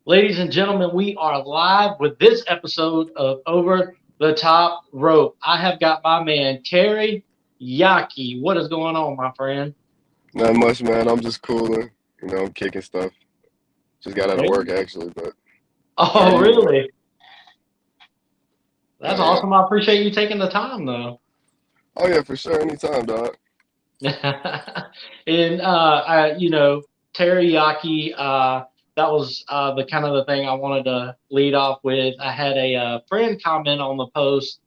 Ladies and gentlemen, we are live with this episode of Over the Top Rope. I have got my man Terry Yaki. What is going on, my friend? Not much, man. I'm just cooling. I'm kicking stuff. Just got out of Hey. work actually, but how are Oh, you, man? really? That's Oh yeah. awesome. I appreciate you taking the time, though. Oh yeah, for sure. Anytime, dog. And teriyaki. That was the kind of the thing I wanted to lead off with. I had a friend comment on the post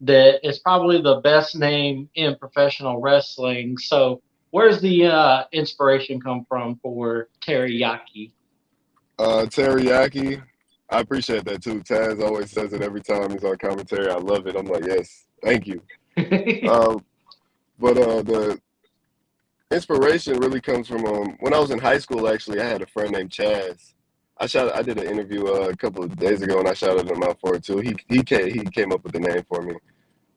that it's probably the best name in professional wrestling. So, where's the inspiration come from for teriyaki? Teriyaki. I appreciate that too. Taz always says it every time he's on commentary. I love it. I'm like, yes, thank you. Um, but the inspiration really comes from when I was in high school. Actually, I had a friend named Chaz. I did an interview a couple of days ago, and I shouted him out for it too. He came up with the name for me.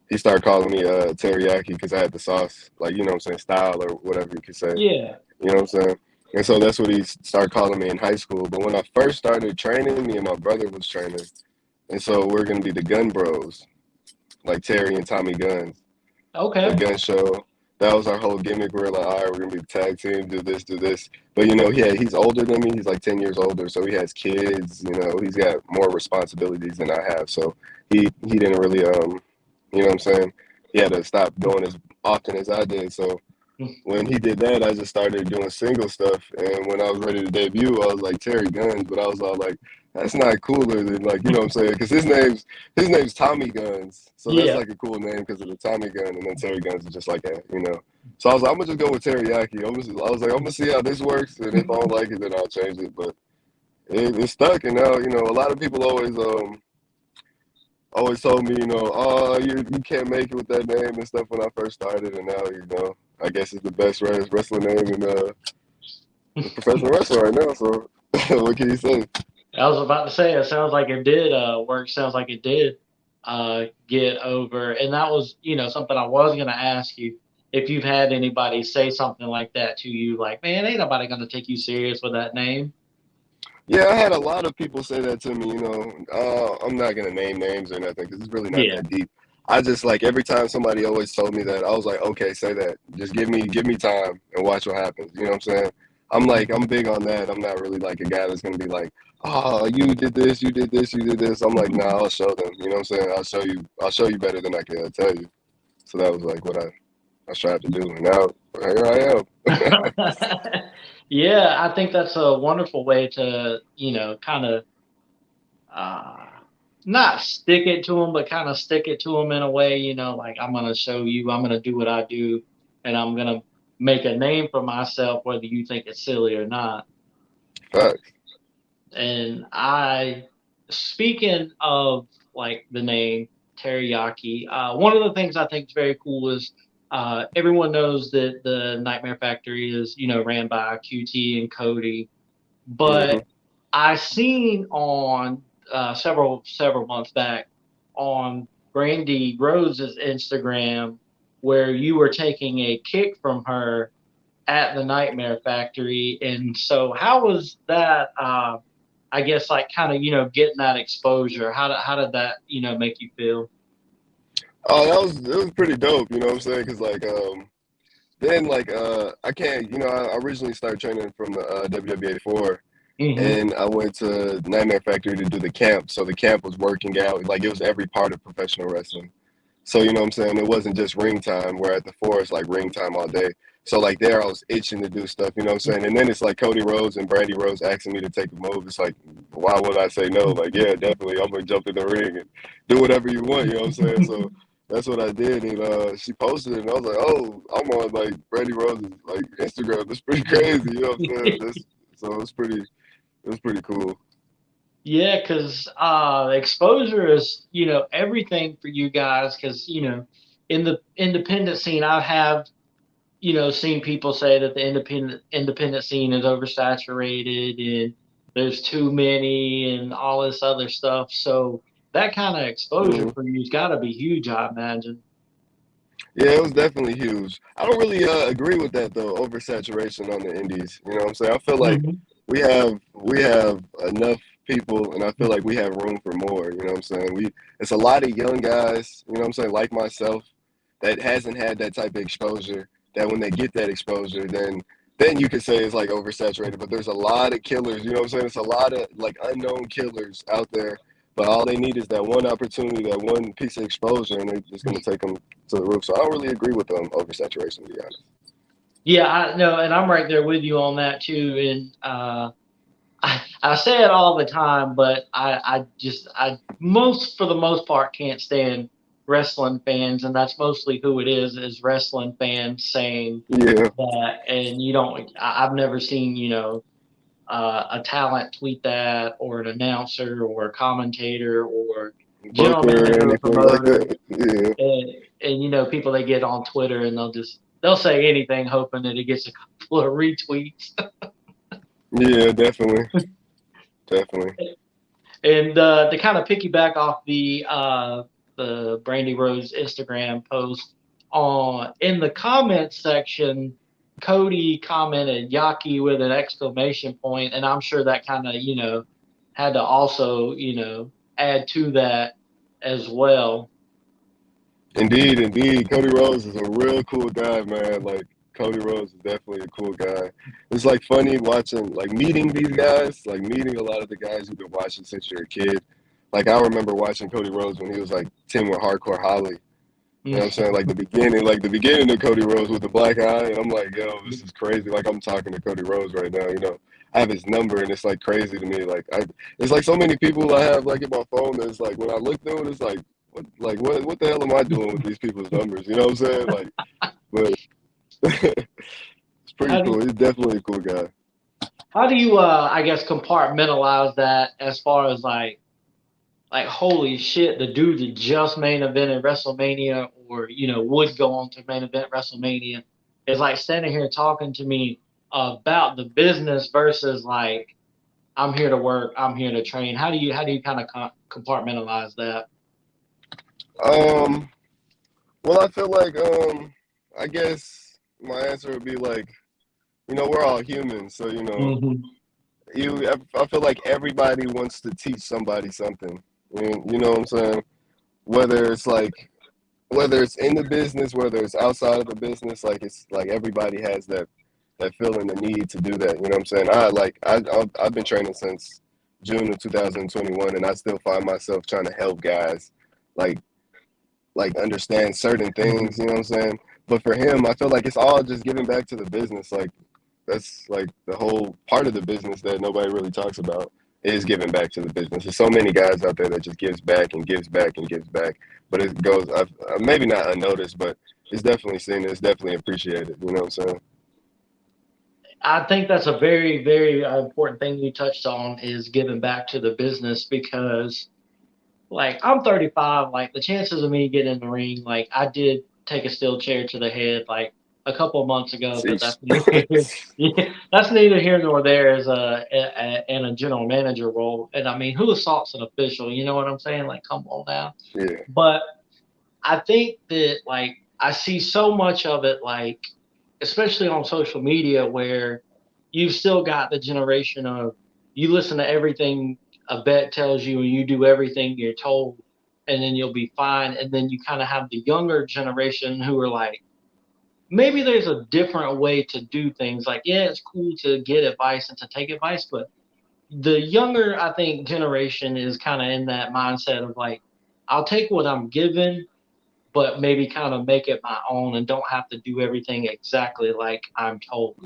He started calling me teriyaki because I had the sauce, like what I'm saying, style or whatever you could say. Yeah. You know what I'm saying? And so that's what he started calling me in high school. But when I first started training, me and my brother was training, and so we're gonna be the Gun Bros, like Terry and Tommy Guns, the Okay. gun show. That was our whole gimmick. We were like, all right, we're gonna be the tag team, do this, do this. But he's older than me. He's like 10 years older, so he has kids. He's got more responsibilities than I have. So he didn't really you know what I'm saying? He had to stop going as often as I did. So when he did that, I just started doing single stuff. And when I was ready to debut, I was like Terry Guns, but I was all like, that's not cooler than like what I'm saying? Because his name's Tommy Guns, so that's Yeah. like a cool name because of the Tommy gun, and then Terry Guns is just like that. So I was like, I'm gonna just go with teriyaki. I was like, I'm gonna see how this works, and if I don't like it, then I'll change it. But it stuck, and now a lot of people always told me, oh, you can't make it with that name and stuff when I first started, and now, I guess it's the best wrestling name in the professional wrestling right now. So, what can you say? I was about to say it sounds like it did work. Sounds like it did get over. And that was, something I was going to ask you if you've had anybody say something like that to you, like, man, ain't nobody going to take you serious with that name. Yeah, I had a lot of people say that to me. I'm not gonna name names or nothing because it's really not Yeah. that deep. I just like every time somebody always told me that, I was like, okay, say that. Just give me time and watch what happens. You know what I'm saying? I'm big on that. I'm not really like a guy that's gonna be like, oh, you did this, you did this, you did this. I'm like, nah, I'll show them. You know what I'm saying? I'll show you better than I can tell you. So that was like what I tried to do, and now here I am. Yeah, I think that's a wonderful way to, kind of uh, not stick it to them, but kind of stick it to them in a way, like I'm going to show you, I'm going to do what I do, and I'm going to make a name for myself, whether you think it's silly or not. Facts. And speaking of like the name teriyaki, one of the things I think is very cool is everyone knows that the Nightmare Factory is, ran by QT and Cody, but Hmm. I seen on several months back on Brandy Rose's Instagram where you were taking a kick from her at the Nightmare Factory, and so how was that? I guess like kind of getting that exposure. How did that make you feel? Oh, it was pretty dope. You know what I'm saying? Because like then like I can't I originally started training from the WWA 4, Hmm. and I went to Nightmare Factory to do the camp. So the camp was working out, like it was every part of professional wrestling. So you know what I'm saying? It wasn't just ring time, where at the 4 it's like ring time all day. So like there I was itching to do stuff, you know what I'm saying? And then it's like Cody Rhodes and Brandy Rhodes asking me to take a move. It's like, why would I say no? Like, yeah, definitely, I'm gonna jump in the ring and do whatever you want, you know what I'm saying? So that's what I did, and she posted it, and I was like, oh, I'm on like Brandy Rhodes' like Instagram. That's pretty crazy, you know what I'm saying? So it was pretty cool. Yeah, because exposure is everything for you guys. Because in the independent scene, I have seen people say that the independent scene is oversaturated and there's too many and all this other stuff. So that kind of exposure Hmm. for you's got to be huge, I imagine. Yeah, it was definitely huge. I don't really agree with that though. Oversaturation on the indies. You know what I'm saying? I feel like Hmm. we have enough people, and I feel like we have room for more. You know what I'm saying? It's a lot of young guys. You know what I'm saying? Like myself, that hasn't had that type of exposure. That when they get that exposure, then you could say it's like oversaturated. But there's a lot of killers. You know what I'm saying? It's a lot of like unknown killers out there. But all they need is that one opportunity, that one piece of exposure, and they're just going to take them to the roof. So I don't really agree with oversaturation, to be honest. Yeah, I know, and I'm right there with you on that too. And I say it all the time, but I most for the most part can't stand wrestling fans, and that's mostly who it is wrestling fans saying Yeah, that. And you don't, I've never seen, a talent tweet that, or an announcer, or a commentator, or general Booker, manager or anything like promoter, that. Yeah, and people they get on Twitter and they'll say anything hoping that it gets a couple of retweets. yeah, definitely, definitely. And to kind of piggyback off the Brandy Rose Instagram post, in the comments section, Cody commented Yaki with an exclamation point, and I'm sure that kind of had to also add to that as well. Indeed, indeed. Cody Rose is a real cool guy, man. Like Cody Rose is definitely a cool guy. It's like funny watching, like meeting these guys, like meeting a lot of the guys you've been watching since you're a kid. Like I remember watching Cody Rose when he was like 10 with Hardcore Holly. You know what I'm saying? Like the beginning of Cody Rose with the black eye, and I'm like, yo, this is crazy. Like I'm talking to Cody Rose right now. You know, I have his number, and it's like crazy to me. It's like so many people I have like in my phone that's like when I look through it, it's like what the hell am I doing with these people's numbers? You know what I'm saying? Like, but it's pretty How cool. do He's definitely a cool guy. how do you I guess compartmentalize that as far as like holy shit, the dude that just main evented WrestleMania, or would go on to main event WrestleMania, is like standing here talking to me about the business versus like I'm here to work, I'm here to train. How do you kind of compartmentalize that? Um, well, I feel like I guess my answer would be like, we're all humans, so Hmm. I feel like everybody wants to teach somebody something. You know what I'm saying? Whether it's like whether it's in the business, whether it's outside of the business, like it's like everybody has that feeling, the need to do that. You know what I'm saying? I've been training since June of 2021, and I still find myself trying to help guys like understand certain things. You know what I'm saying? But for him, I feel like it's all just giving back to the business. Like that's like the whole part of the business that nobody really talks about is giving back to the business. There's so many guys out there that just gives back and gives back and gives back, but it goes maybe not unnoticed, but it's definitely seen. It's definitely appreciated. You know what I'm saying? I think that's a very, very important thing you touched on, is giving back to the business, because like I'm 35, like the chances of me getting in the ring, like I did take a steel chair to the head like a couple of months ago, but Sheesh. that's neither yeah, that's neither here nor there as in a general manager role. And I mean, who assaults an official? You know what I'm saying? Like, come on now. Yeah. But I think that like I see so much of it, like especially on social media, where you've still got the generation of you listen to everything a vet tells you and you do everything you're told, and then you'll be fine. And then you kind of have the younger generation who are like, maybe there's a different way to do things. Like, yeah, it's cool to get advice and to take advice, but the younger, I think, generation is kind of in that mindset of like, I'll take what I'm given, but maybe kind of make it my own and don't have to do everything exactly like I'm told.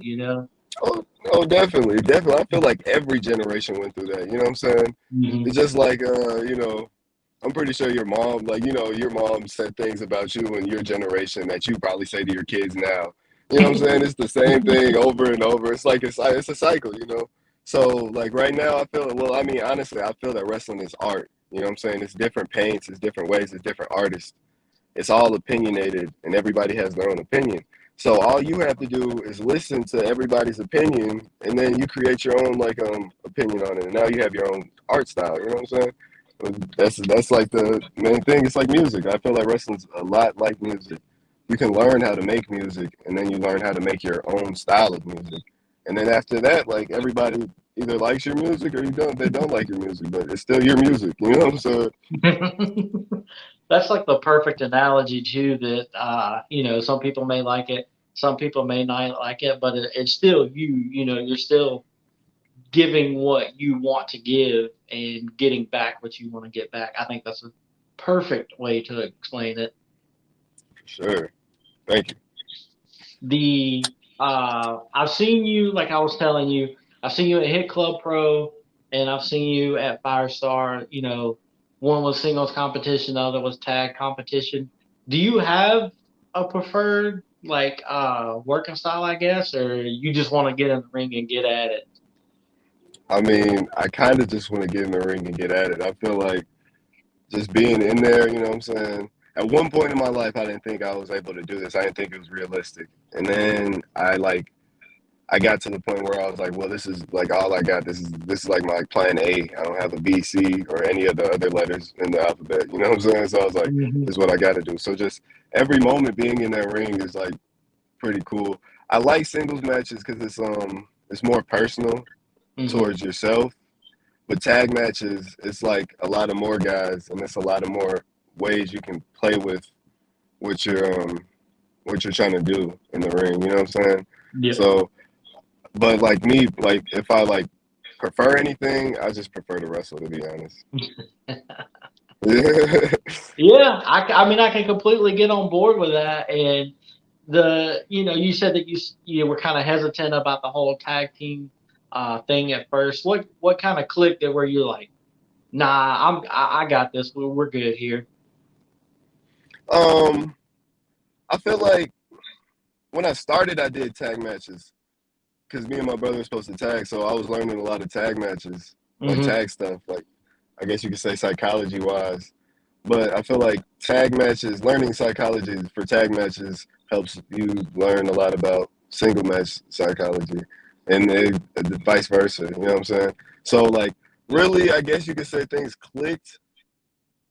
Oh, definitely, definitely. I feel like every generation went through that. You know what I'm saying? Hmm. It's just like I'm pretty sure your mom, like, your mom said things about you and your generation that you probably say to your kids now. You know what I'm saying? It's the same thing over and over. It's like it's a cycle. So like right now, I feel well. I mean, honestly, I feel that wrestling is art. You know what I'm saying? It's different paints, it's different ways, it's different artists. It's all opinionated, and everybody has their own opinion. So all you have to do is listen to everybody's opinion, and then you create your own like opinion on it, and now you have your own art style. You know what I'm saying? That's like the main thing. It's like music. I feel like wrestling's a lot like music. You can learn how to make music, and then you learn how to make your own style of music. And then after that, like everybody either likes your music or you don't. They don't like your music, but it's still your music. You know. So That's like the perfect analogy too. That some people may like it, some people may not like it, but it's still you. You're still giving what you want to give and getting back what you want to get back. I think that's a perfect way to explain it. for sure. Thank you. I've seen you, like I was telling you, I've seen you at Hit Club Pro, and I've seen you at Firestar. One was singles competition, the other was tag competition. Do you have a preferred like working style, I guess, or you just want to get in the ring and get at it? I mean, I kind of just want to get in the ring and get at it. I feel like just being in there, you know what I'm saying? At one point in my life, I didn't think I was able to do this. I didn't think it was realistic. And then I got to the point where I was like, well, this is like all I got. This is like my plan A. I don't have a B, C, or any of the other letters in the alphabet. You know what I'm saying? So I was like, Hmm. this is what I got to do. So just every moment being in that ring is like pretty cool. I like singles matches because it's more personal Hmm. towards yourself. With tag matches, it's like a lot of more guys, and it's a lot of more ways you can play with what you're trying to do in the ring. You know what I'm saying? Yep. So, but like me, like if I like prefer anything, I just prefer to wrestle. To be honest. Yeah, I mean, I can completely get on board with that. And you said that you were kind of hesitant about the whole tag team thing at first. What kind of clicked it where you're like, nah, I got this. We're good here. um, I feel like when I started, I did tag matches because me and my brother were supposed to tag, so I was learning a lot of tag matches, like Hmm. tag stuff, like I guess you could say psychology wise. But I feel like tag matches, learning psychology for tag matches helps you learn a lot about single match psychology and vice versa. You know what I'm saying? So, like, really, I guess you could say things clicked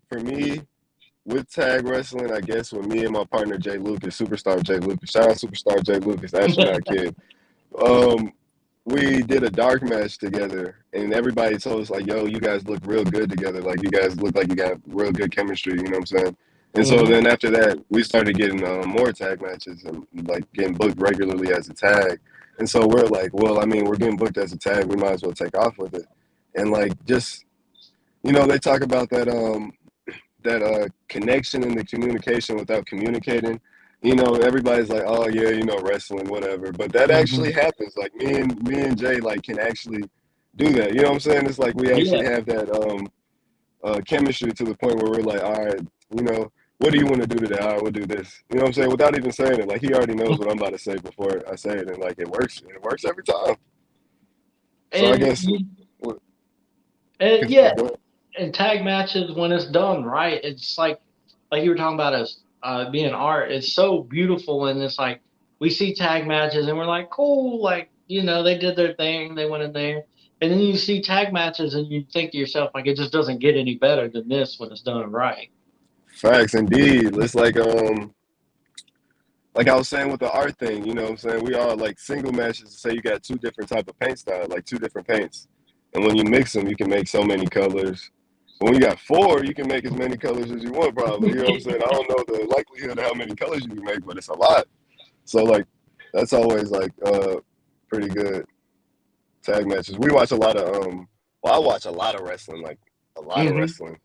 for me with tag wrestling, I guess, with me and my partner, Jay Lucas, Superstar Jay Lucas. Shout out Superstar Jay Lucas, Astronaut Kid. Um, we did a dark match together, and everybody told us like, "Yo, you guys look real good together. Like, you guys look like you got real good chemistry." You know what I'm saying? And so Hmm. then after that, we started getting more tag matches and like getting booked regularly as a tag. And so we're like, well, I mean, we're getting booked as a tag. We might as well take off with it. And like, just they talk about that connection and the communication without communicating. Everybody's like, oh yeah, wrestling, whatever. But that actually Hmm. happens. Like me and Jay like can actually do that. You know what I'm saying? It's like we Yeah. actually have that chemistry to the point where we're like, all right, what do you want to do today? All right, we'll do this. You know what I'm saying? Without even saying it, like he already knows what I'm about to say before I say it, and like it works. It works every time. So I And guess, and cause, yeah, go ahead. and tag matches when it's done right, it's like you were talking about as being art. It's so beautiful, and it's like we see tag matches and we're like, cool, like they did their thing, they went in there, and then you see tag matches and you think to yourself like it just doesn't get any better than this when it's done right. Facts indeed. It's like I was saying with the art thing, you know what I'm saying? We all like single matches, say you got two different type of paint style, like two different paints. And when you mix them, you can make so many colors. But when you got four, you can make as many colors as you want, probably. You know what I'm saying? I don't know the likelihood of how many colors you can make, but it's a lot. So like that's always like pretty good tag matches. We watch a lot of I watch a lot of wrestling, like a lot of Hmm. wrestling.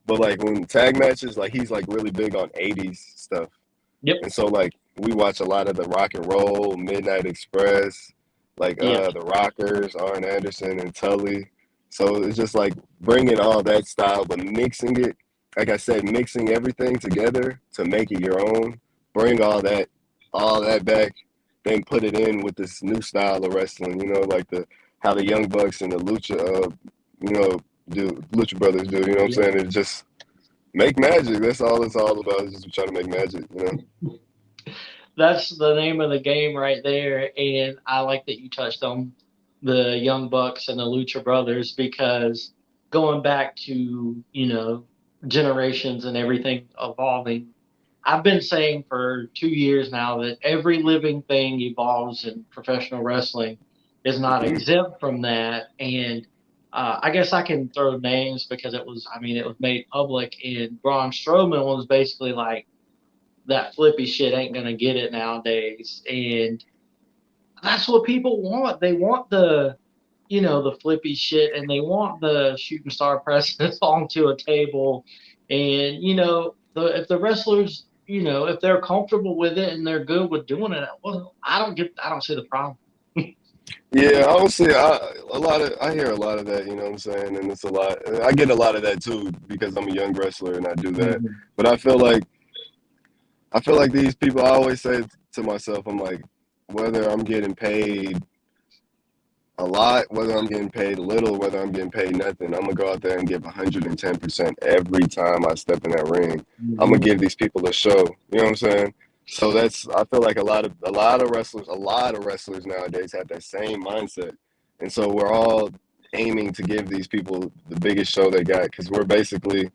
But like when tag matches, like he's like really big on 80s stuff. Yep. And so like we watch a lot of the rock and roll, Midnight Express, like Yeah. the Rockers, Arn Anderson and Tully. So it's just like bringing all that style, but mixing it, like I said, mixing everything together to make it your own. Bring all that back, then put it in with this new style of wrestling. Like the how the Young Bucks and the Lucha, you know, do Lucha Brothers do. You know what I'm Yep. saying? It's just make magic. That's all it's all about. Is just trying to make magic. That's the name of the game right there. And I like that you touched on the Young Bucks and the Lucha Brothers because going back to, generations and everything evolving, I've been saying for 2 years now that every living thing evolves in professional wrestling. is not exempt from that. And I guess I can throw names because I mean, it was made public. And Braun Strowman was basically like, that flippy shit ain't gonna get it nowadays. And that's what people want. They want the flippy shit, and they want the shooting star presses onto a table. And if the wrestlers, if they're comfortable with it and they're good with doing it, well, I don't see the problem. Yeah, I don't see I hear a lot of that, you know what I'm saying? And it's a lot. I get a lot of that too because I'm a young wrestler and I do that. Mhm. But I feel like these people, I always say to myself, I'm like, whether I'm getting paid a lot, whether I'm getting paid a little, whether I'm getting paid nothing, I'm gonna go out there and give 110% every time I step in that ring. I'm gonna Mhm. give these people a show. You know what I'm saying? So I feel like a lot of wrestlers nowadays have that same mindset, and so we're all aiming to give these people the biggest show they got because we're basically, you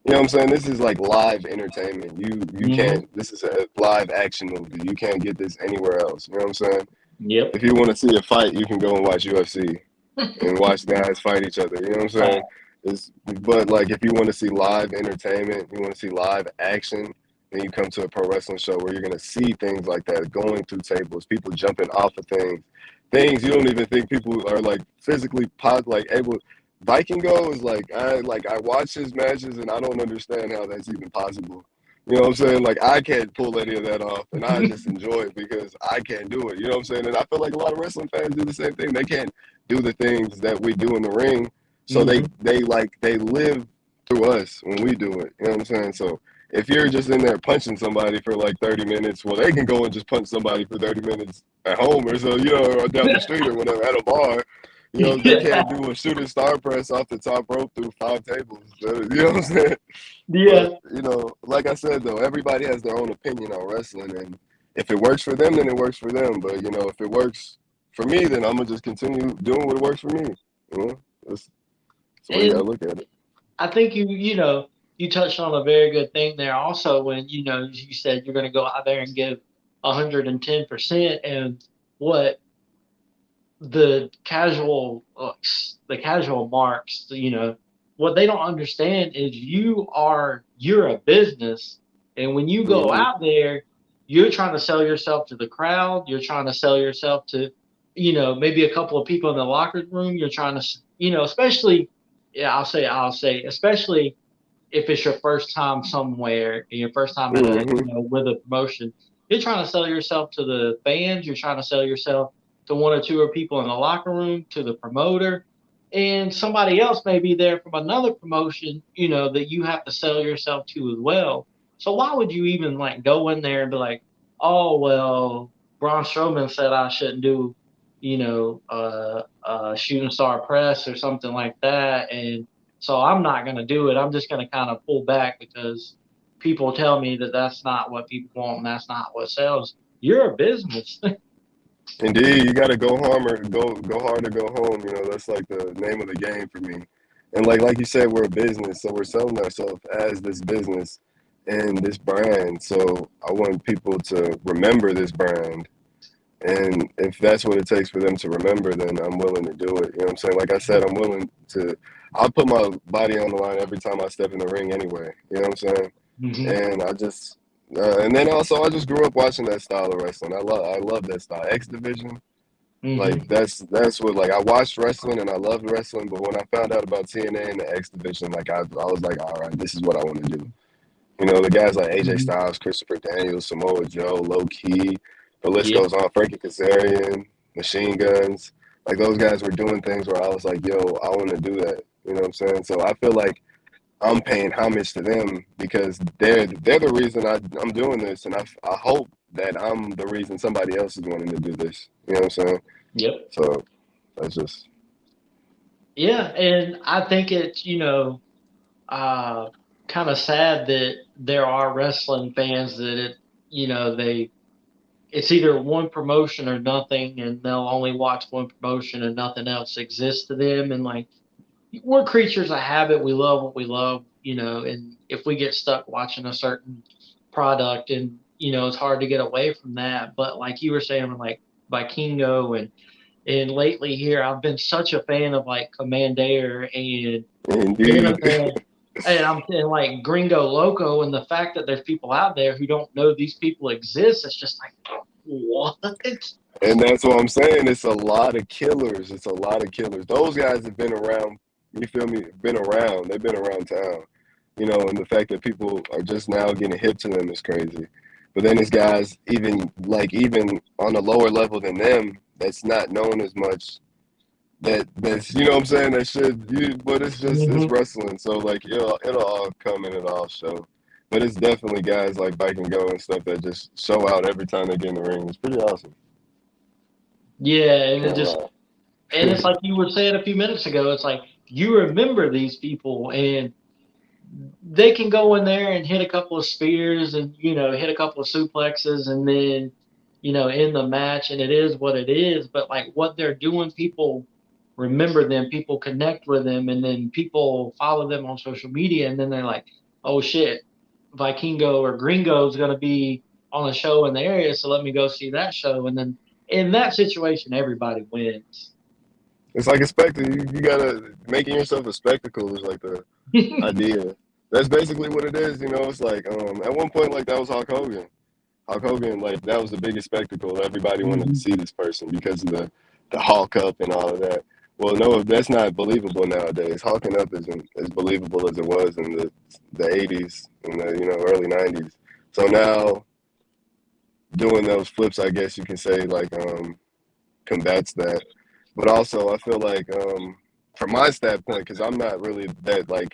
know what I'm saying? This is like live entertainment. You Mhm. can't. This is a live action movie. You can't get this anywhere else. You know what I'm saying? Yep. If you want to see a fight, you can go and watch UFC and watch guys fight each other. You know what I'm saying? Fact. But like if you want to see live entertainment, you want to see live action, then you come to a pro wrestling show where you're gonna see things like that going through tables, people jumping off of things you don't even think people are like physically like able. Viking Go is like I watch his matches and I don't understand how that's even possible. You know what I'm saying? Like I can't pull any of that off, and I just enjoy it because I can't do it. You know what I'm saying? And I feel like a lot of wrestling fans do the same thing. They can't do the things that we do in the ring. So Mhm. they live through us when we do it. You know what I'm saying? So if you're just in there punching somebody for like 30 minutes, well, they can go and just punch somebody for 30 minutes at home or so, or down the street or whatever at a bar. You know, they Yeah. can't do a shooting star press off the top rope through 5 tables. You know what I'm saying? But Yeah. like I said though, everybody has their own opinion on wrestling, and if it works for them, then it works for them. But if it works for me, then I'm gonna just continue doing what works for me. You know, that's the way you gotta And look at it. I think you touched on a very good thing there also when you said you're going to go out there and give 110%. And what the casual marks, what they don't understand is you're a business. And when you go Hmm. out there, you're trying to sell yourself to the crowd, you're trying to sell yourself to maybe a couple of people in the locker room. You're trying to especially, yeah, I'll say especially if it's your first time somewhere and your first time at a Hmm. with a promotion. You're trying to sell yourself to the fans, you're trying to sell yourself to one or two or people in the locker room, to the promoter, and somebody else may be there from another promotion, that you have to sell yourself to as well. So why would you even like go in there and be like, oh well, Braun Strowman said I shouldn't do, shooting star press or something like that, and so I'm not going to do it. I'm just going to kind of pull back because people tell me that that's not what people want and that's not what sells. You're a business. Indeed, you gotta go home or go hard or go home. That's like the name of the game for me. And like you said, we're a business, so we're selling ourselves as this business and this brand. So I want people to remember this brand. And if that's what it takes for them to remember, then I'm willing to do it. You know what I'm saying? Like I said, I'll put my body on the line every time I step in the ring anyway. You know what I'm saying? Hmm. And and then also I just grew up watching that style of wrestling. I love that style. X Division, like Hmm. that's what like I watched wrestling and I loved wrestling, but when I found out about TNA and the X Division, like I was like, all right, this is what I want to do. The guys like AJ Hmm. Styles, Christopher Daniels, Samoa Joe, Low Key, the list Yep. goes on. Frankie Kazarian, Machine Guns, like those guys were doing things where I was like, yo, I want to do that. You know what I'm saying? So I feel like I'm paying homage to them because they're the reason I'm doing this, and I hope that I'm the reason somebody else is wanting to do this. You know what I'm saying? Yep. So that's just Yeah. And I think it's, uh, kind of sad that there are wrestling fans that it's either one promotion or nothing, and they'll only watch one promotion and nothing else exists to them. And like, we're creatures of habit. We love what we love, and if we get stuck watching a certain product, and it's hard to get away from that. But like you were saying, like Vikingo and And lately here, I've been such a fan of like Commander and Indeed. Jennifer, and I'm saying like Gringo Loco, and the fact that there's people out there who don't know these people exist, it's just like, what? And that's what I'm saying. It's a lot of killers. It's a lot of killers. Those guys have been around. You feel me? Been around. They've been around town. And the fact that people are just now getting hip to them is crazy. But then there's guys even on a lower level than them that's not known as much. That's what I'm saying. That should you, but it's Hmm. wrestling. So like it'll all come and it'll all show. But it's definitely guys like Bike and Go and stuff that just show out every time they get in the ring. It's pretty awesome. Yeah, and it Can't just lie. and it's like you were saying a few minutes ago. It's like you remember these people, and they can go in there and hit a couple of spears and hit a couple of suplexes and then in the match, and it is what it is. But like what they're doing, people remember them, people connect with them, and then people follow them on social media, and then they're like, oh shit, Vikingo or Gringo is going to be on a show in the area, so let me go see that show. And then in that situation, everybody wins. It's like a spectacle. You gotta making yourself a spectacle is like the idea. That's basically what it is. It's like at one point like that was Hulk Hogan. Hulk Hogan, like that was the biggest spectacle. Everybody wanted to Mhm. see this person because of the Hulk up and all of that. Well, no, that's not believable nowadays. Hulking up isn't as believable as it was in the '80s and the early '90s. So now doing those flips, I guess you can say like combats that. But also, I feel like from my standpoint, because I'm not really that like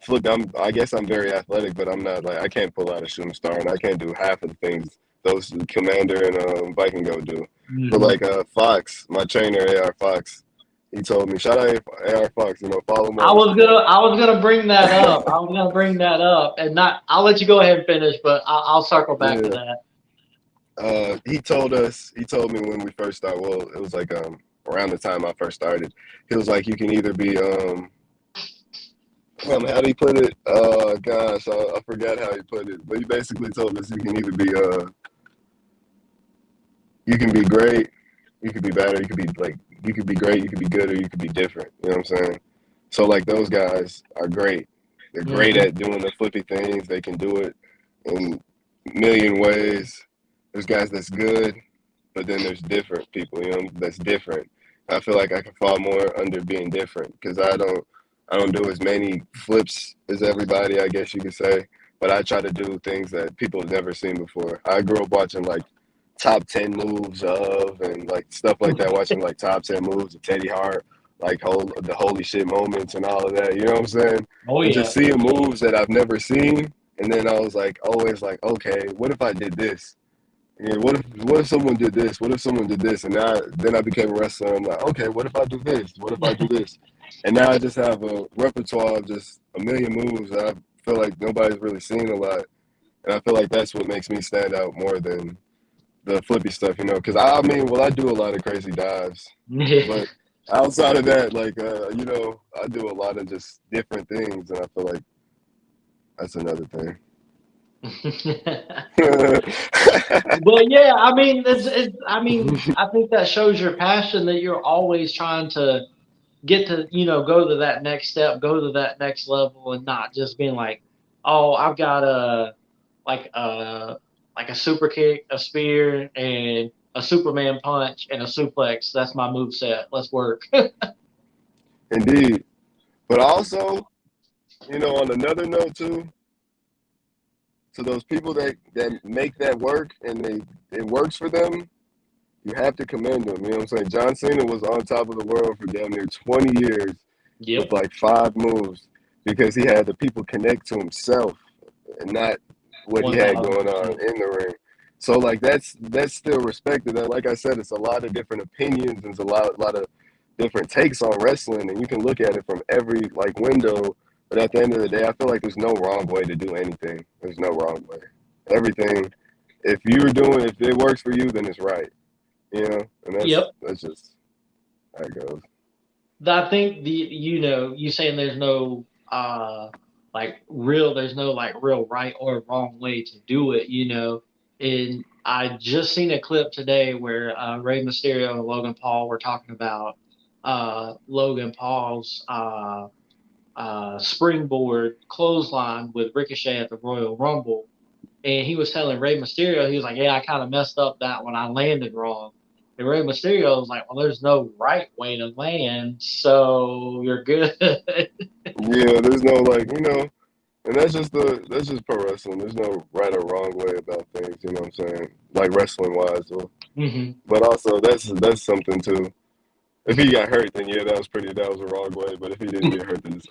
flip. I guess I'm very athletic, but I'm not like I can't pull out a shooting star, and I can't do half of the things those Commander and Viking go do. But Mhm. like Fox, my trainer AR Fox, he told me shout out AR Fox. Follow him I on was Instagram. gonna I was gonna bring that up. I was gonna bring that up, and not. I'll let you go ahead and finish, but I'll circle back to Yeah. that. He told me when we first started. Well, it was like around the time I first started. He was like, you can either be how do you put it? Gosh, I forgot how he put it, but he basically told us you can be great, you could be better, you could be great, you could be good, or you could be different. You know what I'm saying? So like those guys are great. They're great Hmm. at doing the flippy things. They can do it in a million ways. There's guys that's good, but then there's different people, that's different. I feel like I can fall more under being different because I don't do as many flips as everybody, I guess you could say, but I try to do things that people have never seen before. I grew up watching like top 10 moves of and like stuff like that, watching like top 10 moves of Teddy Hart, like the holy shit moments and all of that, you know what I'm saying? Oh And yeah. just seeing moves that I've never seen. And then I was like, always like, okay, what if I did this? Yeah, what if someone did this? What if someone did this? And then I became a wrestler. I'm like, okay, what if I do this? What if I do this? And now I just have a repertoire of just a million moves that I feel like nobody's really seen a lot. And I feel like that's what makes me stand out more than the flippy stuff, Because I mean, well, I do a lot of crazy dives, but outside of that, like, I do a lot of just different things, and I feel like that's another thing. But yeah, I mean, I mean, I think that shows your passion that you're always trying to get to, go to that next step, go to that next level, and not just being like, oh, I've got like a like a super kick, a spear, and a Superman punch and a suplex. That's my move set. Let's work. Indeed. But also, on another note too, to those people that make that work and it works for them, you have to commend them. You know what I'm saying? John Cena was on top of the world for damn near 20 years with Yep. like 5 moves because he had the people connect to himself and not what he had going on 1,000%. in the ring. So like that's still respected. And like I said, it's a lot of different opinions and it's a lot of different takes on wrestling, and you can look at it from every like window. But at the end of the day, I feel like there's no wrong way to do anything. There's no wrong way. Everything, if it works for you, then it's right. And Yep. that's just how it goes. I think you saying there's no there's no like real right or wrong way to do it, and I just seen a clip today where Rey Mysterio and Logan Paul were talking about Logan Paul's springboard clothesline with Ricochet at the Royal Rumble, and he was telling Rey Mysterio, he was like, "Yeah, I kind of messed up that when I landed wrong." And Rey Mysterio was like, "Well, there's no right way to land, so you're good." Yeah, there's no like, and that's just pro wrestling. There's no right or wrong way about things. You know what I'm saying? Like wrestling wise, Hmm. but also that's something too. If he got hurt, then yeah, that was a wrong way. But if he didn't get hurt, then it's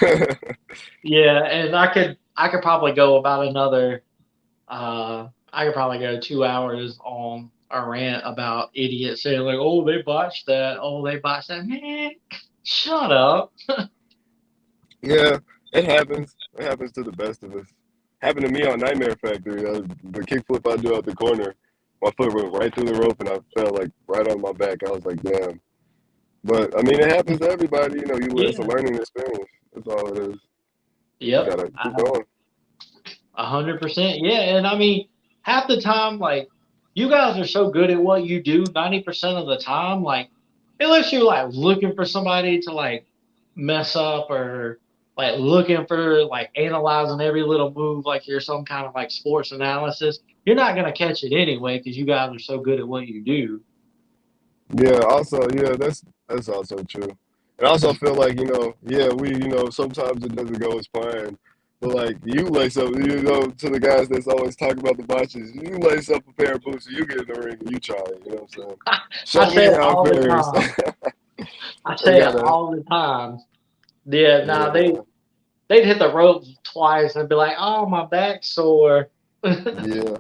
okay. Yeah, and I could probably go about another I could probably go 2 hours on a rant about idiots saying like, "Oh, they botched that. Oh, they botched that." Man, shut up. Yeah, it happens. It happens to the best of us. Happened to me on Nightmare Factory. The kickflip I do out the corner, my foot went right through the rope and I fell like right on my back. I was like, damn. But I mean, it happens to everybody. It's a Yeah. learning experience. That's all it is. You Yep. gotta keep going. 100%. Yeah, and I mean, half the time, like you guys are so good at what you do. 90% of the time, like unless you're like looking for somebody to like mess up or like looking for like analyzing every little move, like you're some kind of like sports analysis, you're not gonna catch it anyway because you guys are so good at what you do. Yeah. Also, yeah, that's also true. And I also feel like yeah, we sometimes it doesn't go as planned. But like you lace up, to the guys that's always talking about the botches, you lace up a pair of boots, and you get in the ring and you try it. You know what I'm saying? I Show me say it how it all the fares. time. I You say it gotta, all the time. Yeah, nah, yeah, they'd hit the ropes twice and be like, "Oh, my back's sore." yeah.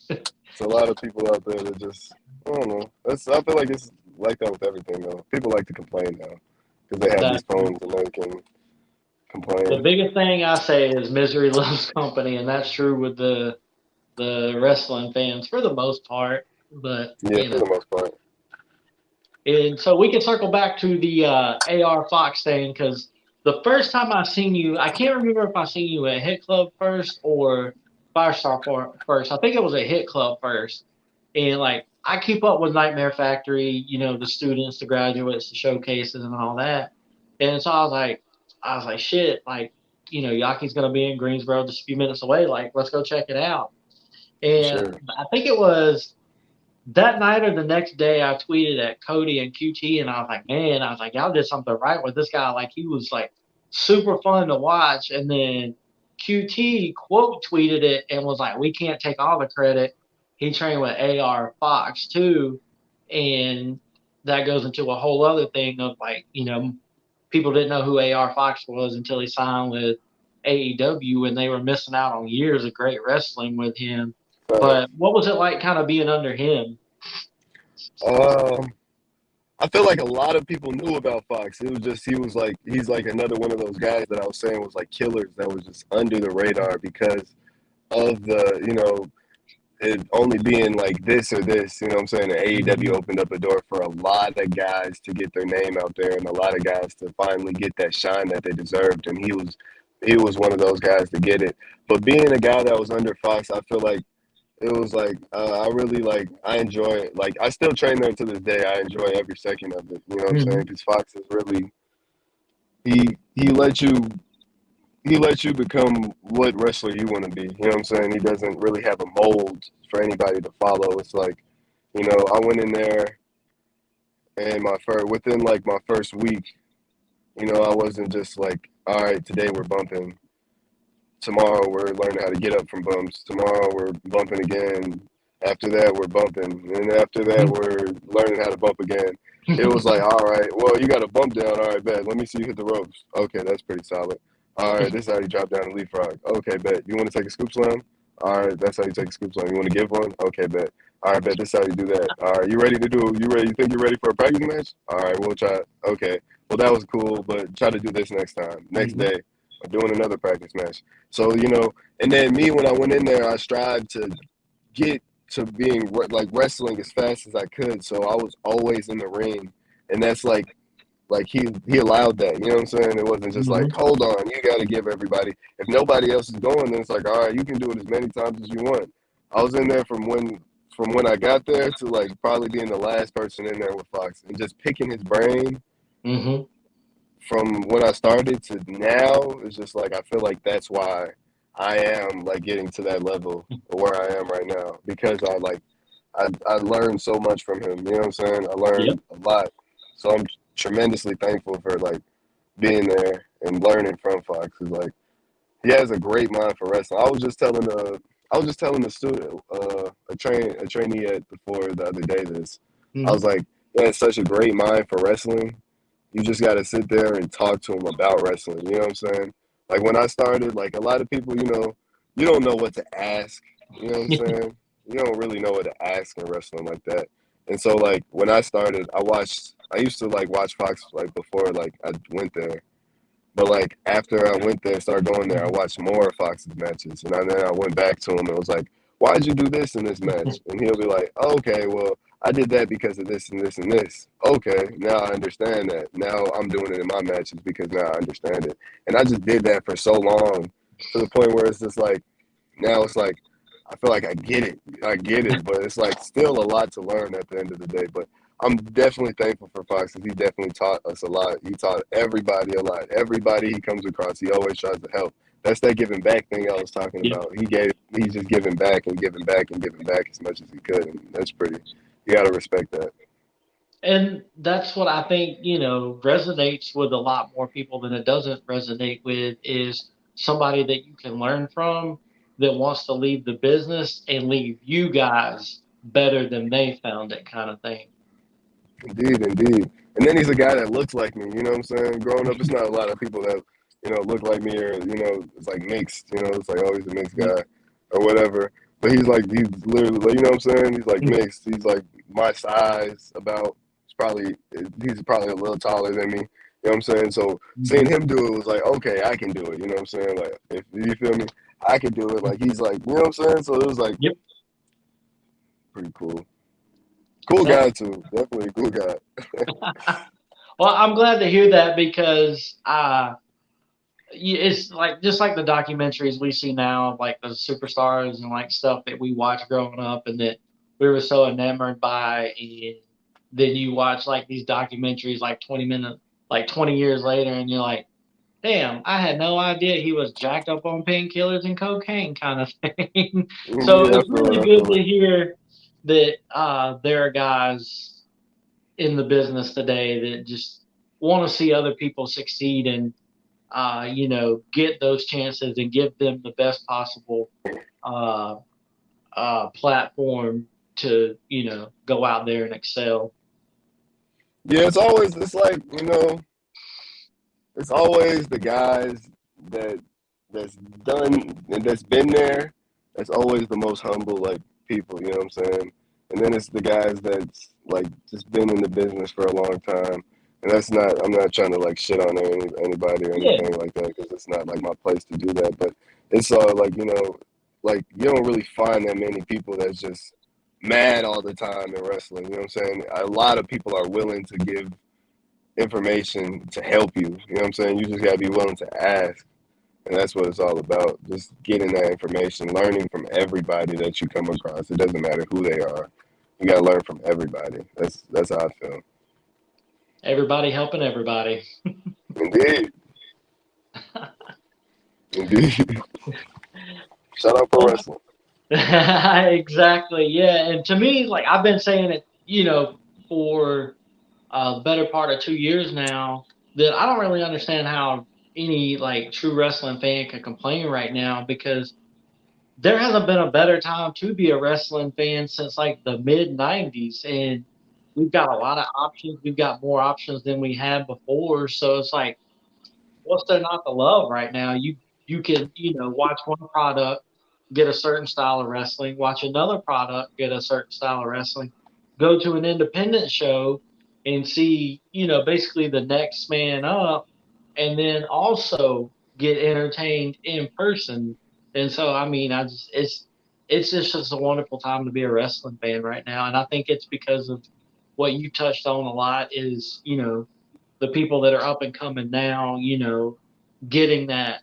It's a lot of people out there that just, I don't know. I feel like it's like that with everything though. People like to complain now because they have these That's phones and they can the complain. biggest thing I say is misery loves company, and that's true with the wrestling fans for the most part. But Yeah, for the most part. and so we can circle back to the AR Fox thing because the first time I seen you, I can't remember if I seen you at Hit Club first or Firestar first. I think it was at Hit Club first. And like I keep up with Nightmare Factory, the students, the graduates, the showcases, and all that. And so I was like, shit, like Yaki's gonna be in Greensboro just a few minutes away. Like, let's go check it out. For And sure. I think it was that night or the next day, I tweeted at Cody and QT, and I was like, man, I was like, y'all did something right with this guy. Like, he was like super fun to watch. And then QT quote tweeted it and was like, we can't take all the credit. He trained with AR Fox too. And that goes into a whole other thing of like, people didn't know who AR Fox was until he signed with AEW, and they were missing out on years of great wrestling with him. But Facts. what was it like kind of being under him? Um, I feel like a lot of people knew about Fox. It was just he's like another one of those guys that I was saying was like killers that was just under the radar because of the it only being like this or this, you know what I'm saying? And AEW Mhm. opened up a door for a lot of guys to get their name out there and a lot of guys to finally get that shine that they deserved. And he was one of those guys to get it. But being a guy that was under Fox, I feel like it was like I really like I enjoy it. Like I still train there to this day. I enjoy every second of it. You know what I'm saying? Mhm. Because Fox is really he lets you become what wrestler you want to be. You know what I'm saying? He doesn't really have a mold for anybody to follow. It's like, I went in there and within like my first week, I wasn't just like, all right, today we're bumping. Tomorrow we're learning how to get up from bumps. Tomorrow we're bumping again. After that we're bumping. And after that we're learning how to bump again. It was like, all right, well you got a bump down. All right, bet. Let me see you hit the ropes. Okay, that's pretty solid. All right, this is how you drop down a leapfrog. Okay, bet. You want to take a scoop slam? All right, that's how you take a scoop slam. You want to give one? Okay, bet. All right, bet. This is how you do that. All right, you ready to do? You ready? You think you're ready for a practice match? All right, we'll try. Okay, well that was cool, but try to do this next time. Next Mhm. day, we're doing another practice match. So, and then me, when I went in there, I strived to get to being like wrestling as fast as I could. So I was always in the ring. And that's like he allowed that. You know what I'm saying? It wasn't just like, Mhm. hold on, you got to give everybody. If nobody else is going, then it's like, all right, you can do it as many times as you want. I was in there from when. from when I got there to like probably being the last person in there with Fox and just picking his brain Hmm. from when I started to now, it's just like I feel like that's why I am like getting to that level of where I am right now because I learned so much from him. You know what I'm saying? I Yep. learned a lot, so I'm tremendously thankful for like being there and learning from Fox. Cause like he has a great mind for wrestling. I was just telling the student, a trainee at the floor the other day this. I Hmm. was like, he has such a great mind for wrestling. You just got to sit there and talk to him about wrestling. You know what I'm saying? Like when I started, like a lot of people, you don't know what to ask. You know what I'm saying? You don't really know what to ask in wrestling like that. And so like when I started, I used to like watch Fox like before like I went there. But like after I went there, started going there, I watched more of Fox's matches, and then I went back to him and was like, "Why'd you do this in this match?" And he'll be like, oh, "Okay, well, I did that because of this and this and this. Okay, now I understand that. Now I'm doing it in my matches because now I understand it." And I just did that for so long to the point where it's just like now it's like I feel like I get it, but it's like still a lot to learn at the end of the day. But I'm definitely thankful for Fox because he definitely taught us a lot. He taught everybody a lot. Everybody he comes across, he always tries to help. That's that giving back thing I was talking Yep. about. He's just giving back and giving back and giving back as much as he could, and that's pretty. You got to respect that. And that's what I think, resonates with a lot more people than it doesn't resonate with is somebody that you can learn from that wants to leave the business and leave you guys better than they found it, kind of thing. Indeed, indeed. And then he's a guy that looks like me. You know what I'm saying? Growing up, it's not a lot of people that look like me or it's like mixed. It's like always a mixed Mhm. guy or whatever. But he's literally like, you know what I'm saying? He's like mixed. He's like my size. He's probably a little taller than me. You know what I'm saying? So seeing Mhm. him do it was like, okay, I can do it. You know what I'm saying? Like if you feel me, I can do it. Like he's like, you know what I'm saying? So it was like Yep. pretty cool. Cool That, guy too. Definitely a cool guy. well, I'm glad to hear that because it's like just like the documentaries we see now, like the superstars and like stuff that we watched growing up and that we were so enamored by, and then you watch like these documentaries like 20 minutes, like 20 years later, and you're like, damn, I had no idea he was jacked up on painkillers and cocaine kind of thing. So Yeah, I it's feel it. really I good feel to it. hear that there are guys in the business today that just want to see other people succeed and get those chances and give them the best possible uh, platform to, go out there and excel. Yeah, it's like it's always the guys that that's done and that's been there. That's always the most humble like people. You know what I'm saying? And then it's the guys that's like just been in the business for a long time. And that's not. I'm not trying to like shit on anybody or Yeah, anything like that because it's not like my place to do that. But it's like like you don't really find that many people that's just mad all the time in wrestling. You know what I'm saying? A lot of people are willing to give information to help you. You know what I'm saying? You just gotta be willing to ask. And that's what it's all about. Just getting that information, learning from everybody that you come across. It doesn't matter who they are. You gotta learn from everybody. That's how I feel. everybody helping everybody. Indeed. Indeed. Shout out pro Well, wrestling. exactly. Yeah. And to me, like I've been saying it, for the better part of 2 years now, that I don't really understand how any like true wrestling fan can complain right now because there hasn't been a better time to be a wrestling fan since like the mid '90s, and we've got a lot of options. We've got more options than we had before. So it's like, what's there not to love right now? You can watch one product, get a certain style of wrestling, watch another product, get a certain style of wrestling, go to an independent show and see basically the next man up, and then also get entertained in person. And so I mean, I just it's just a wonderful time to be a wrestling fan right now, and I think it's because of what you touched on a lot is the people that are up and coming now, getting that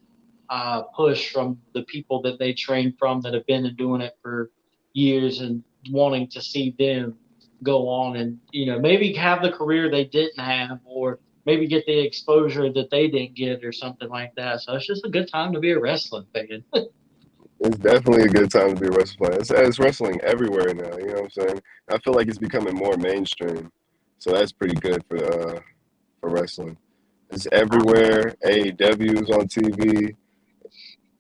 push from the people that they trained from that have been doing it for years. And wanting to see them go on and maybe have the career they didn't have, or maybe get the exposure that they didn't get, or something like that. So it's just a good time to be a wrestling fan. It's definitely a good time to be a wrestling fan. It's wrestling everywhere now. You know what I'm saying? I feel like it's becoming more mainstream, so that's pretty good for wrestling. It's everywhere. AEW's on TV.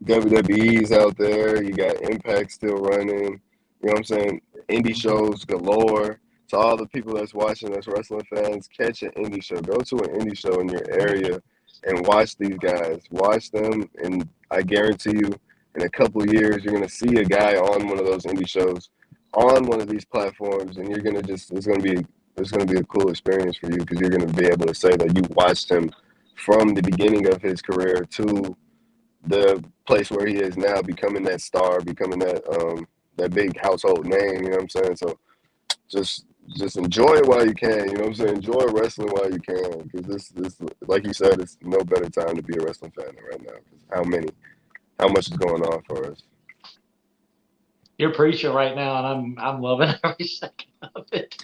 WWE's out there. You got Impact still running. You know what I'm saying? Indie shows galore. To all the people that's watching, that's wrestling fans, catch an indie show. Go to an indie show in your area and watch these guys. Watch them, and I guarantee you, in a couple of years, you're gonna see a guy on one of those indie shows, on one of these platforms, and you're gonna just it's gonna be a cool experience for you because you're gonna be able to say that you watched him from the beginning of his career to the place where he is now, becoming that star, becoming that big household name. You know what I'm saying? So just just enjoy it while you can. You know what I'm saying? Enjoy wrestling while you can, because this like you said, it's no better time to be a wrestling fan than right now. 'Cause how much is going on for us? You're preaching right now, and I'm loving every second of it.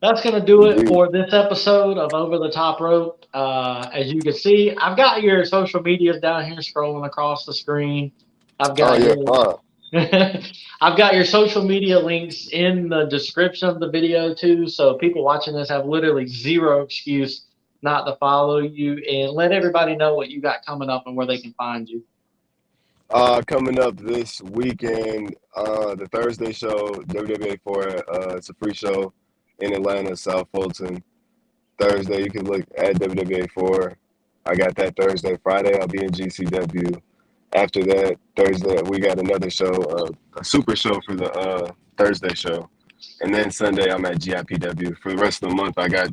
That's going to do it Indeed. for this episode of Over the Top Rope. As you can see, I've got your social medias down here scrolling across the screen. I've Oh got yeah, your I've got your social media links in the description of the video too, so people watching this have literally zero excuse not to follow you, and let everybody know what you got coming up and where they can find you. coming up this weekend, the Thursday show, WWA 4. It's a free show in Atlanta, South Fulton. Thursday, you can look at WWA 4. I got that Thursday. Friday, I'll be in GCW. After that, Thursday, we got another show, a super show for the Thursday show. And then Sunday, I'm at GIPW. For the rest of the month, I got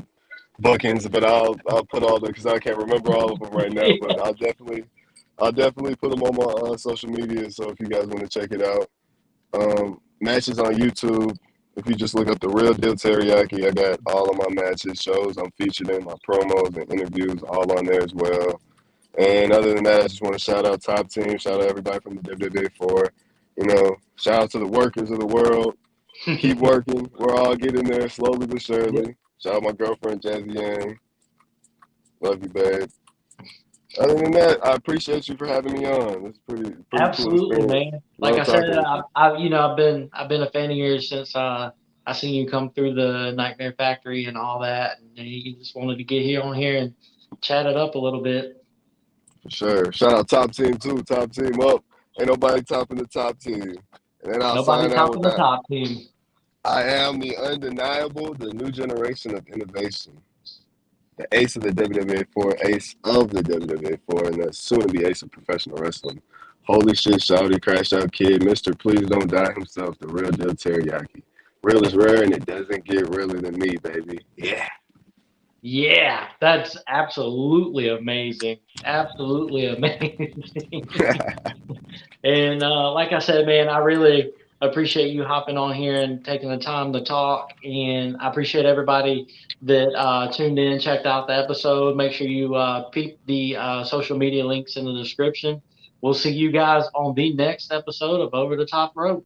bookings, but I'll put all the, because I can't remember all of them right now, but I'll definitely put them on my social media. So if you guys want to check it out, matches on YouTube. If you just look up the real deal teriyaki, I got all of my matches, shows I'm featured in, my promos and interviews, all on there as well. And other than that, I just want to shout out Top Team, shout out everybody from the WWA 4. Shout out to the workers of the world. Keep working. We're all getting there slowly but Yep. surely. Shout out my girlfriend, Jazzy Yang. Love you, babe. Other than that, I appreciate you for having me on. It's pretty cool Absolutely, experience. man. Like Love I said, talking with you. I've been a fan of yours since I seen you come through the Nightmare Factory and all that, and then you just wanted to get here on here and chat it up a little bit. For sure. Shout out Top Team too. Top Team up. Ain't nobody topping the Top Team. And then I'll Nobody sign out topping with the that. top team. I am the undeniable, the new generation of innovation. The ace of the WWA 4, ace of the WWA 4, and the soon to be ace of professional wrestling. Holy shit, Shouty, Crash Out Kid, Mr. Please Don't Die himself, the real deal teriyaki. Real is rare and it doesn't get realer than me, baby. Yeah. Yeah, that's absolutely amazing. Absolutely amazing. And like I said, man, I really appreciate you hopping on here and taking the time to talk. And I appreciate everybody that tuned in, checked out the episode. Make sure you peep the social media links in the description. We'll see you guys on the next episode of Over the Top Rope.